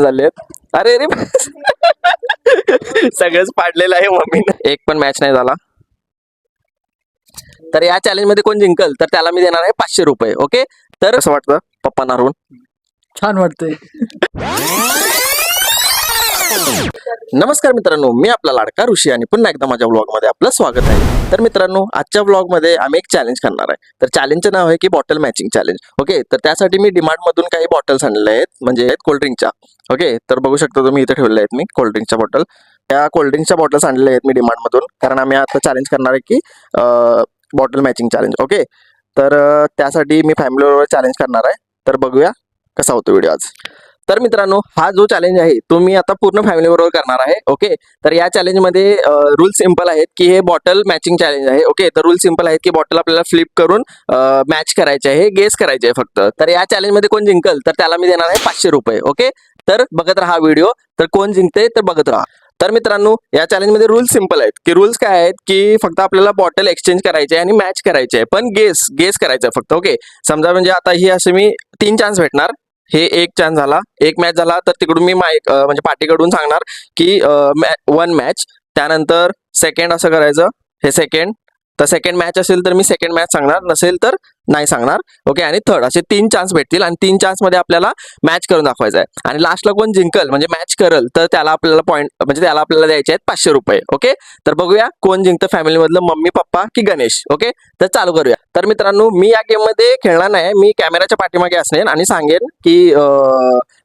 झालेत. अरे रे सगळंच पाडलेलं आहे मम्मीनं. एक पण मॅच नाही झाला. तर या चॅलेंज मध्ये कोण जिंकल तर त्याला मी देणार आहे 500 रुपये. ओके, तर असं वाटतं पप्पा हरवून? छान वाटतंय. नमस्कार मित्रांनो, मी आपला लाडका ऋषी आणि पुन्हा एकदा माझ्या व्लॉग मध्ये आपलं स्वागत आहे. तर मित्रांनो, आजच्या व्लॉग मध्ये आम्ही एक चॅलेंज करणार आहे. तर चॅलेंजचं नाव आहे की बॉटल मॅचिंग चॅलेंज. ओके, तर त्यासाठी मी डिमार्ट मधून काही बॉटल्स आणलेल्या आहेत, म्हणजे कोल्ड्रिंकच्या. ओके, तर बघू शकता तुम्ही इथे ठेवलेल्या आहेत मी कोल्ड्रिंकच्या बॉटल. त्या कोल्ड्रिंकच्या बॉटल्स आणलेल्या आहेत मी डिमार्ट मधून, कारण आम्ही आता चॅलेंज करणार आहे की बॉटल मॅचिंग चॅलेंज. ओके, तर त्यासाठी मी फॅमिली बरोबर चॅलेंज करणार आहे. तर बघूया कसा होतो व्हिडिओ आज. तर मित्रांनो, हा जो चॅलेंज आहे तो मी आता पूर्ण फॅमिली बरोबर करणार आहे. ओके, तर या चॅलेंजमध्ये रूल सिंपल आहेत की हे बॉटल मॅचिंग चॅलेंज आहे. ओके, तर रूल सिंपल आहेत की बॉटल आपल्याला फ्लिप करून मॅच करायचे आहे, गेस करायचे आहे फक्त. तर या चॅलेंजमध्ये कोण जिंकल तर त्याला मी देणार आहे 500 रुपये. ओके, तर बघत राहा व्हिडिओ. तर कोण जिंकते तर बघत राहा. तर मित्रांनो, या चॅलेंजमध्ये रूल्स सिंपल आहेत की रूल्स काय आहेत की फक्त आपल्याला बॉटल एक्सचेंज करायचे आहे आणि मॅच करायचे आहे, पण गेस करायचं आहे फक्त. ओके, समजा म्हणजे आता ही असे मी 3 चान्स भेटणार. हे एक चान्स झाला, एक मॅच झाला, तर तिकडून मी म्हणजे पार्टीकडून सांगणार की 1 मॅच. त्यानंतर सेकंड असं करायचं, हे सेकंड. तर सेकंड मॅच असेल तर मी सेकंड मॅच सांगणार, नसेल तर नाही सांगणार. ओके, आणि थर्ड असे 3 चान्स भेटतील आणि 3 चान्स मध्ये आपल्याला मॅच करून दाखवायचं आहे. आणि लास्टला कोण जिंकल म्हणजे मॅच करल तर त्याला आपल्याला पॉईंट म्हणजे त्याला आपल्याला द्यायचे आहेत 500 रुपये. ओके, तर बघूया कोण जिंकतं फॅमिली मधलं, मम्मी पप्पा की गणेश. ओके, तर चालू करूया. तर मित्रांनो, मी या गेम मध्ये खेळणार नाही, मी कॅमेराच्या पाठीमागे असणार आणि सांगेन की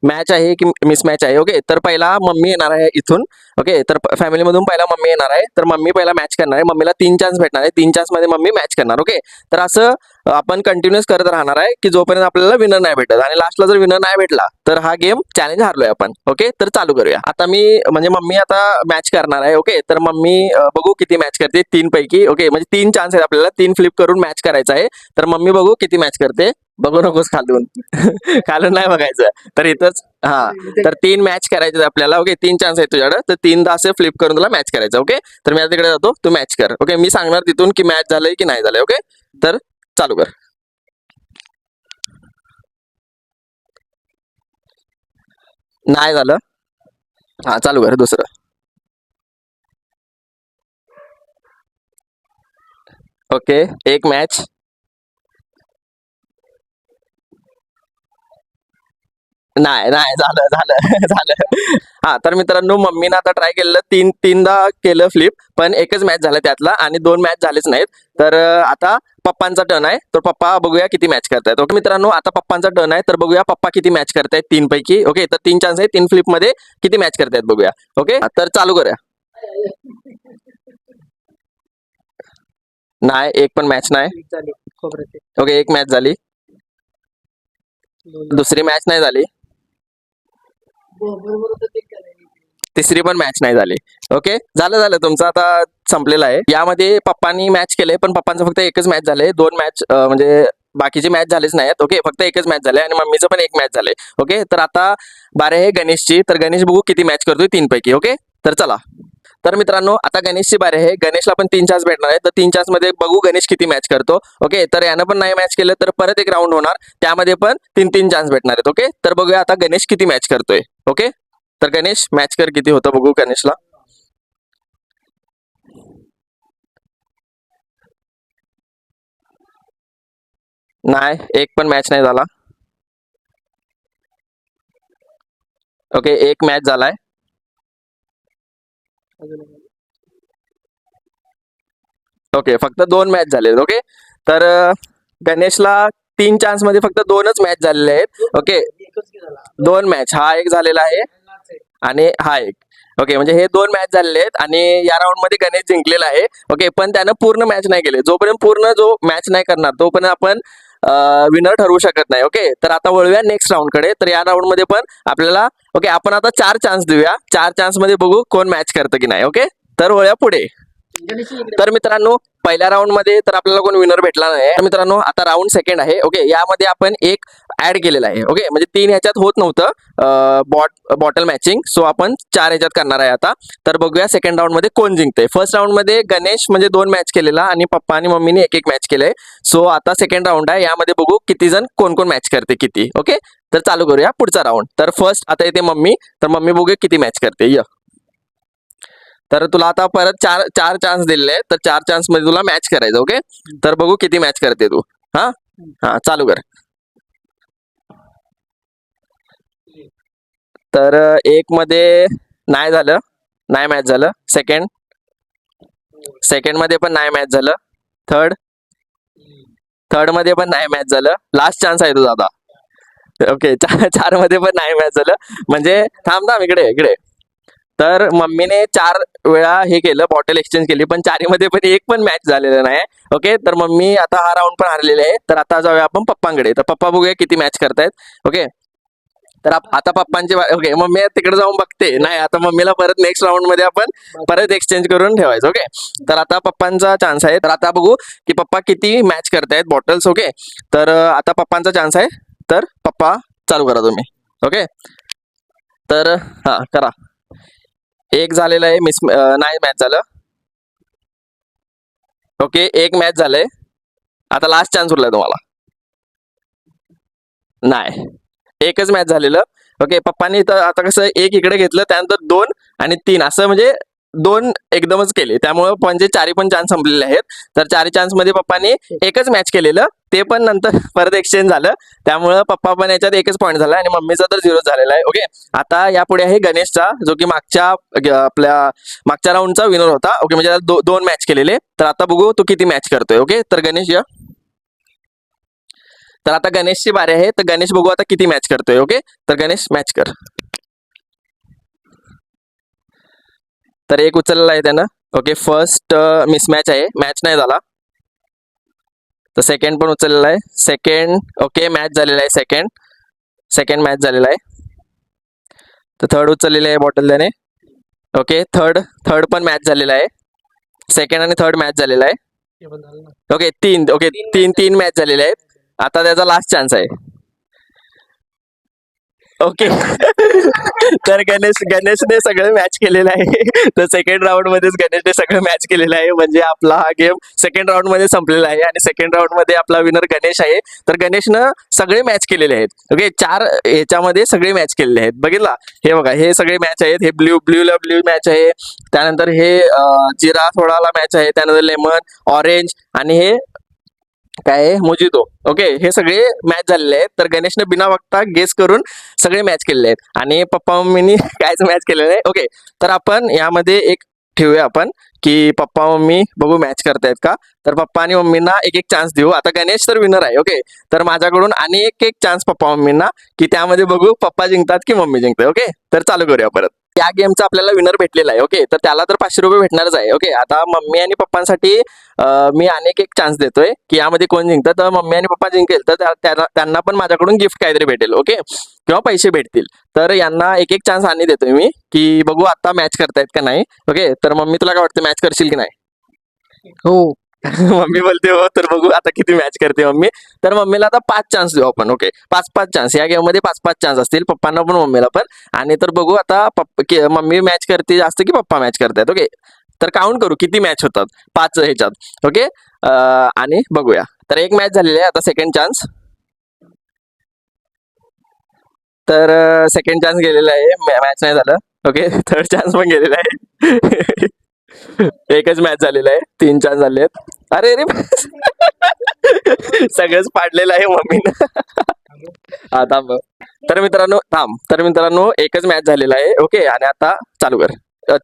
मॅच आहे की मिस मॅच आहे. ओके, तर पहिला मम्मी येणार आहे इथून. ओके, तर फॅमिली मधून पहिला मम्मी येणार आहे, तर मम्मी पहिला मॅच करणार आहे. मम्मीला 3 चान्स भेटणार आहे, 3 चान्स मध्ये मम्मी मॅच करणार. ओके, तर असं आपण कंटिन्युअस करत राहणार आहे की जोपर्यंत आपल्याला विनर नाही भेटत, आणि लास्टला जर विनर नाही भेटला तर हा गेम चॅलेंज हारलोय आपण. ओके, तर चालू करूया. आता मी म्हणजे मम्मी आता मॅच करणार आहे. ओके, तर मम्मी बघू किती मॅच करते 3 पैकी. ओके, म्हणजे 3 चान्स आहेत आपल्याला, 3 फ्लिप करून मॅच करायचं आहे. तर मम्मी बघू किती मॅच करते. बघू नकोस खालून खालून नाही बघायचं. तर इथंच हा, तर 3 मॅच करायचे आपल्याला. ओके, 3 चान्स आहेत तुझ्याकडे, तर 3दा असे फ्लिप करून तुला मॅच करायचं. ओके, तर मी आता तिकडे जातो, तू मॅच कर. ओके, मी सांगणार तिथून की मॅच झालंय की नाही झालंय. ओके, तर चालू कर. नाही झालं. हा, चालू कर दुसरं. ओके, एक मॅच. नाही नाही झालं झालं झालं. हा, तर मित्रांनो, मम्मीनं आता ट्राय केलेलं, तीनदा केलं फ्लिप, पण एकच मॅच झाला त्यातला आणि 2 मॅच झालेच नाहीत. तर आता पप्पांचा टर्न आहे, तर पप्पा बघूया किती मॅच करतायत. ओके मित्रांनो, आता पप्पांचा टर्न आहे, तर बघूया पप्पा किती मॅच करतायत 3 पैकी. ओके, तर 3 चान्स आहे, 3 फ्लिप मध्ये किती मॅच करतायत बघूया. ओके, तर चालू करूया. नाही, एक पण मॅच नाही. ओके, एक मॅच झाली, दुसरी मॅच नाही झाली, तिसरी पण मॅच नाही झाली. ओके, झालं झालं तुमचं आता संपलेलं आहे. यामध्ये पप्पांनी मॅच केले, पण पप्पांचं फक्त एकच मॅच झाले, 2 मॅच म्हणजे बाकीचे मॅच झालेच नाहीत. ओके, फक्त एकच मॅच झाले आणि मम्मीचं पण एक मॅच झाले. ओके, तर आता बारे आहे गणेशची. तर गणेश बघू किती मॅच करतोय 3 पैकी. ओके, तर चला. तर मित्रांनो, आता गणेशची बारी आहे. गणेशला पण 3 चान्स भेटणार आहे, तर 3 चान्स मध्ये बघू गणेश किती मॅच करतो. ओके, तर यानं पण नाही मॅच केलं तर परत एक राऊंड होणार, त्यामध्ये पण 3 चान्स भेटणार आहेत. ओके, तर बघूया आता गणेश किती मॅच करतोय. ओके, तर गणेश मॅच कर, किती होतं बघू गणेशला. नाही, एक पण मॅच नाही झाला. ओके, एक मॅच झालाय. ओके, फक्त 2 मॅच झाले. ओके, तर गणेशला 3 चान्स मध्ये फक्त 2च मॅच झालेले आहेत. ओके, 2 मॅच, हा एक झालेला आहे आणि हा एक. ओके, म्हणजे हे 2 मॅच झालेले आहेत आणि या राऊंड मध्ये गणेश जिंकलेला आहे. ओके, पण त्यानं पूर्ण मॅच नाही केले. जोपर्यंत पूर्ण जो मॅच नाही करणार तोपर्यंत आपण विनर ठरवू शकत नाही. ओके, तर आता वळूया नेक्स्ट राऊंड कडे. तर या राऊंड मध्ये पण आपल्याला ओके, आपण आता 4 चान्स देऊया. 4 चान्स मध्ये बघू कोण मॅच करतं की नाही. ओके, तर वळूया पुढे. तर मित्रांनो, पहिल्या राऊंड मध्ये तर आपल्याला कोण विनर भेटला नाही. तर मित्रांनो, आता राऊंड सेकंड आहे. ओके, यामध्ये आपण एक ऍड केलेला आहे. ओके, म्हणजे 3 ह्याच्यात होत नव्हतं बॉटल मॅचिंग, सो आपण 4 ह्याच्यात करणार आहे आता. तर बघूया सेकंड राऊंड मध्ये कोण जिंकते. फर्स्ट राऊंड मध्ये गणेश म्हणजे 2 मॅच केलेला आणि पप्पा आणि मम्मीने एक एक मॅच केलंय. सो आता सेकंड राऊंड आहे, यामध्ये बघू किती जण कोण कोण मॅच करते किती. ओके, तर चालू करूया पुढचा राऊंड. तर फर्स्ट आता येते मम्मी. तर मम्मी बघूया किती मॅच करते. तर तुला आता परत चार चार चान्स दिलेले आहेत. तर चार चान्स मध्ये तुला मॅच करायचं. ओके, तर बघू किती मॅच करते तू. हा हा चालू कर. तर एक मध्ये नाही झालं, नाही मॅच झालं. सेकंड, सेकंड मध्ये पण नाही मॅच झालं. थर्ड, थर्ड मध्ये पण नाही मॅच झालं. लास्ट चान्स आहे तुझा आता. ओके, चार चार मध्ये पण नाही मॅच झालं. म्हणजे थांब थांब, इकडे इकडे. तर मम्मीने चार वेळा हे केलं, बॉटल एक्सचेंज केली, पण चारीमध्ये पण एक पण मॅच झालेलं नाही. ओके, तर मम्मी आता हा राऊंड पण हारलेले आहे. तर आता जाऊया आपण पप्पांकडे. तर पप्पा बघूया किती मॅच करतायत. ओके, तर आता पप्पांची ओके, मम्मी तिकडे जाऊन बघते. नाही, आता मम्मीला परत नेक्स्ट राऊंड मध्ये आपण परत एक्सचेंज करून ठेवायचं. ओके, तर आता पप्पांचा चान्स आहे. तर आता बघू की पप्पा किती मॅच करतायत बॉटल्स. ओके, तर आता पप्पांचा चान्स आहे. तर पप्पा चालू करा तुम्ही. ओके, तर हा करा. एक झालेलं आहे, नाही मॅच झालं. ओके, एक मॅच झालंय. आता लास्ट चान्स उरलाय तुम्हाला. नाही, एकच मॅच झालेलं. ओके, पप्पांनी तर आता कसं एक इकडे घेतलं, त्यानंतर दोन आणि तीन असं म्हणजे दोन एकदमच केले. त्यामुळे म्हणजे चारी पण चान्स संपलेले आहेत. तर चारी चान्स मध्ये पप्पांनी एकच मॅच केलेलं, ते पण नंतर परत एक्सचेंज झालं. त्यामुळं पप्पा पण याच्यात एकच पॉईंट झाला आणि मम्मीचा तर झिरो झालेला आहे. ओके, आता यापुढे आहे गणेशचा, जो की आपल्या मागच्या राऊंडचा विनर होता. ओके, म्हणजे दोन मॅच केलेले. तर आता बघू तू किती मॅच करतोय. ओके, तर गणेश या. तर आता गणेशची बारी आहे. तर गणेश बघू आता किती मॅच करतोय. ओके, तर गणेश मॅच कर. तर एक उचललेला आहे त्यानं. ओके, फर्स्ट मिसमॅच आहे, मॅच नाही झाला. तर सेकंड पण उचललेला आहे. सेकंड ओके, मॅच झालेला आहे. सेकंड, सेकंड मॅच झालेला आहे. तर थर्ड उचललेले आहे बॉटल त्याने. ओके, थर्ड, थर्ड पण मॅच झालेला आहे. सेकंड आणि थर्ड मॅच झालेला आहे. ओके, तीन, ओके तीन तीन मॅच झालेले आहेत. आता त्याचा लास्ट चान्स आहे. ओके तर गणेशने सगळं मॅच केलेलं आहे. तर सेकंड राऊंड मध्येच गणेशने सगळं मॅच केलेलं आहे. म्हणजे आपला हा गेम सेकंड राऊंड मध्ये संपलेला आहे आणि सेकंड राऊंड मध्ये आपला विनर गणेश आहे. तर गणेशनं सगळे मॅच केलेले आहेत. ओके, चार ह्याच्यामध्ये सगळे मॅच केलेले आहेत. बघितला, हे बघा, हे सगळे मॅच आहेत. हे ब्ल्यूला ब्ल्यू मॅच आहे. त्यानंतर हे जिरा थोडाला मॅच आहे. त्यानंतर लेमन, ऑरेंज आणि हे काय आहे मोजितो. ओके, हे सगळे मॅच झालेले आहेत. तर गणेशने बिना बघता गेस करून सगळे मॅच केलेले आहेत आणि पप्पा मम्मीनी कायच मॅच केलेलं आहे. ओके, तर आपण यामध्ये एक ठेवूया आपण की पप्पा मम्मी बघू मॅच करतायत का. तर पप्पा आणि मम्मींना एक एक चान्स देऊ. आता गणेश तर विनर आहे. ओके, तर माझ्याकडून आणि एक एक चान्स पप्पा मम्मींना, की त्यामध्ये बघू पप्पा जिंकतात की मम्मी जिंकते. ओके, तर चालू करूया परत. या गेमचा आपल्याला विनर भेटलेला आहे. ओके, तर त्याला तर 500 रुपये भेटणारच आहे. ओके, आता मम्मी आणि पप्पांसाठी मी अनेक एक चान्स देतोय की यामध्ये कोण जिंकतं. तर मम्मी आणि पप्पा जिंकेल तर त्यांना पण माझ्याकडून गिफ्ट काहीतरी भेटेल. ओके, किंवा पैसे भेटतील. तर यांना एक एक चान्स आणि देतोय मी की बघू आता मॅच करतायत का नाही. ओके, तर मम्मी तुला काय वाटतं, मॅच करशील की नाही. हो. मम्मी बोलते हो. तर बघू आता किती मॅच करते मम्मी. तर मम्मीला आता 5 चान्स देऊ आपण. Okay, 5-5 chance. या गेम मध्ये 5-5 चान्स असतील, पप्पांना पण मम्मीला पण. आणि तर बघू आता मम्मी मॅच करते जास्त की पप्पा मॅच करतायत. ओके, तर काउंट करू किती मॅच होतात 5 ह्याच्यात. ओके, आणि बघूया. तर एक मॅच झालेली आहे. आता सेकंड चान्स. तर सेकंड चान्स गेलेला आहे, मॅच नाही झालं. ओके, थर्ड चान्स पण गेलेला आहे. एकच मॅच झालेला आहे, 3 चान्स झाले आहेत. अरे अरे सगळंच पाडलेलं आहे मम्मीनं. हा थांब. तर मित्रांनो थांब. तर मित्रांनो एकच मॅच झालेला आहे. ओके, आणि आता चालू कर.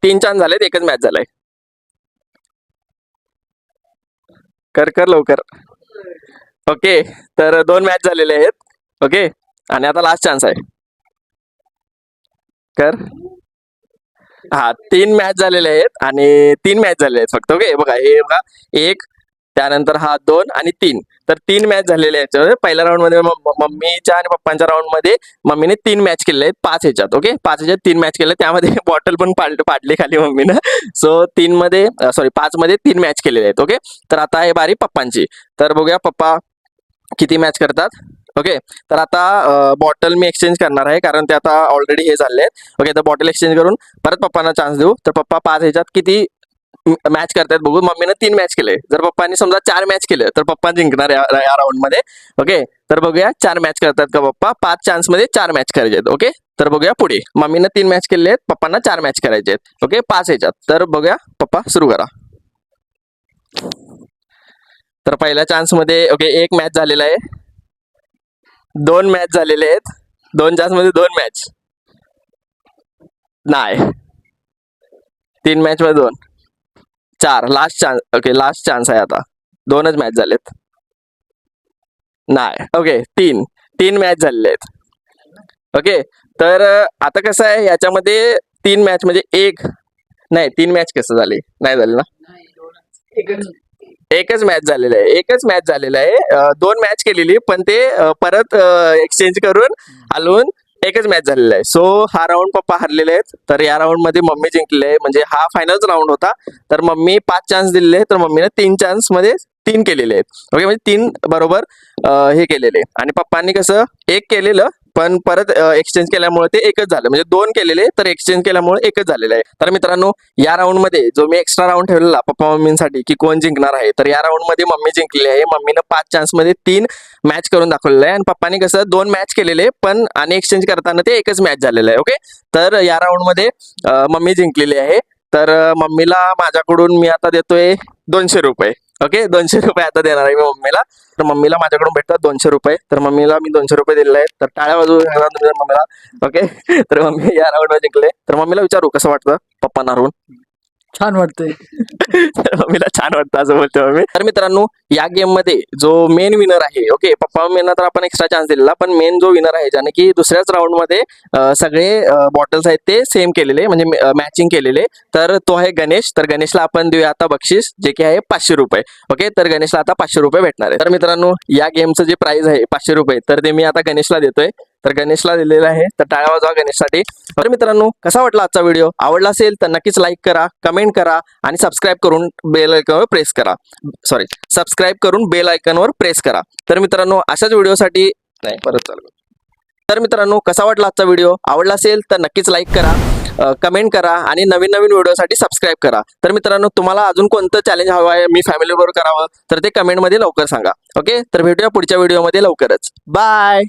3 चान्स झालेत, एकच मॅच झालाय. कर कर लवकर. ओके, तर 2 मॅच झालेले आहेत. ओके, आणि आता लास्ट चान्स आहे. कर. हा, 3 मॅच झालेले आहेत आणि 3 मॅच झालेले आहेत फक्त. ओके, बघा हे बघा, एक, त्यानंतर हा 2 आणि 3. तर 3 मॅच झालेले आहेत. पहिल्या राऊंड मध्ये मम्मीच्या आणि पप्पांच्या राऊंड मध्ये मम्मीने 3 मॅच केलेले आहेत 5 ह्याच्यात. ओके, 5 ह्याच्यात 3 मॅच केले, त्यामध्ये बॉटल पण पाडली खाली मम्मीनं. सो 3 मध्ये सॉरी 5 मध्ये 3 मॅच केलेले आहेत. ओके, तर आता आहे बारी पप्पांची. तर बघूया पप्पा किती मॅच करतात. ओके, तर आता बॉटल मी एक्सचेंज करणार आहे कारण ते आता ऑलरेडी हे झाले आहेत. ओके, तर बॉटल एक्सचेंज करून परत पप्पांना चान्स देऊ. तर पप्पा 5 ह्याच्यात किती मॅच करतायत बघू. मम्मीनं 3 मॅच केले. जर पप्पांनी समजा 4 मॅच केले तर पप्पा जिंकणार या राऊंड मध्ये. ओके, तर बघूया 4 मॅच करतात का पप्पा. 5 चान्स मध्ये 4 मॅच करायचे आहेत. ओके, तर बघूया पुढे. मम्मीनं 3 मॅच केले आहेत, पप्पांना 4 मॅच करायचे आहेत. ओके, 5 ह्याच्यात. तर बघूया पप्पा सुरू करा. तर पहिल्या चान्स मध्ये ओके 1 मॅच झालेला आहे. 2 मॅच झालेले आहेत. 2 चान्स मध्ये 2 मॅच नाही. 3 मॅच मध्ये 2. 4 last chance. Okay, last chance आहे आता. 2च मॅच झालेत. नाही. ओके, 3 मॅच झालेले आहेत. ओके, तर आता कसं आहे याच्यामध्ये 3 मॅच म्हणजे 1 नाही. 3 मॅच कसं झाले, नाही झाले ना. एकच मॅच झालेलं आहे. एकच मॅच झालेलं आहे. 2 मॅच केलेली पण ते परत एक्सचेंज करून हलवून एकच मॅच झालेला आहे. सो हा राऊंड पप्पा हरलेले आहेत. तर या राऊंड मध्ये मम्मी जिंकलेली आहे. म्हणजे हा फायनलच राऊंड होता. तर मम्मी 5 चान्स दिलेले तर मम्मीने 3 चान्स मध्ये 3 केलेले आहेत. ओके, म्हणजे 3 बरोबर हे केलेले. आणि पप्पांनी कसं 1 केलेलं पण परत एक्सचेंज केल्यामुळे ते एकच झालं. म्हणजे 2 केलेले तर एक्सचेंज केल्यामुळे एकच झालेलं आहे. तर मित्रांनो, या राऊंड मध्ये जो मी एक्स्ट्रा राऊंड ठेवलेला पप्पा मम्मींसाठी की कोण जिंकणार आहे, तर या राऊंड मध्ये मम्मी जिंकलेली आहे. मम्मीनं 5 चान्स मध्ये 3 मॅच करून दाखवलेलं आहे. आणि पप्पानी कसं 2 मॅच केलेले पण आणि एक्सचेंज करताना ते एकच मॅच झालेलं आहे. ओके, तर या राऊंड मध्ये मम्मी जिंकलेली आहे. तर मम्मीला माझ्याकडून मी आता देतोय 200 रुपये. ओके, 200 रुपये आता देणार आहे मी मम्मीला. तर मम्मीला माझ्याकडून भेटतात 200 रुपये. तर मम्मीला मी 200 रुपये दिलेले आहेत. तर टाळ्या वाजवू मम्मीला. ओके, तर मम्मी या राऊंड मध्ये जिंकले. तर मम्मीला विचारू कसं वाटतं पप्पांना हरवून. छान वाटतंय. तर मम्मीला छान वाटतं असं बोलतो मम्मी. तर मित्रांनो, या गेम मध्ये जो मेन विनर आहे, ओके पप्पा मम्मींना तर आपण एक्स्ट्रा चान्स दिलेला, पण मेन जो विनर आहे ज्याने की दुसऱ्याच राऊंड मध्ये सगळे बॉटल्स आहेत ते सेम केलेले म्हणजे मॅचिंग केलेले, तर तो आहे गणेश. तर गणेशला आपण देऊया आता बक्षीस जे की आहे 500 रुपये. ओके, तर गणेशला आता 500 रुपये भेटणार आहे. तर मित्रांनो, या गेमचं जे प्राइस आहे 500 रुपये तर ते मी आता गणेशला देतोय. तर गणेशला दिलेलं आहे. तर टाळ्या वाजवा गणेशसाठी. तर मित्रांनो, कसा वाटला आजचा व्हिडिओ. आवडला असेल तर नक्कीच लाईक करा, कमेंट करा आणि सबस्क्राईब करून बेल आयकॉनवर प्रेस करा. सबस्क्राईब करून बेल आयकॉनवर प्रेस करा. तर मित्रांनो, अशाच व्हिडिओसाठी नाही परत चालू. तर मित्रांनो, कसा वाटला आजचा व्हिडिओ. आवडला असेल तर नक्कीच लाईक करा, कमेंट करा आणि नवीन नवीन व्हिडिओसाठी सबस्क्राईब करा. तर मित्रांनो, तुम्हाला अजून कोणतं चॅलेंज हवं आहे मी फॅमिली बरोबर करावं तर ते कमेंटमध्ये लवकर सांगा. ओके, तर भेटूया पुढच्या व्हिडिओमध्ये लवकरच. बाय.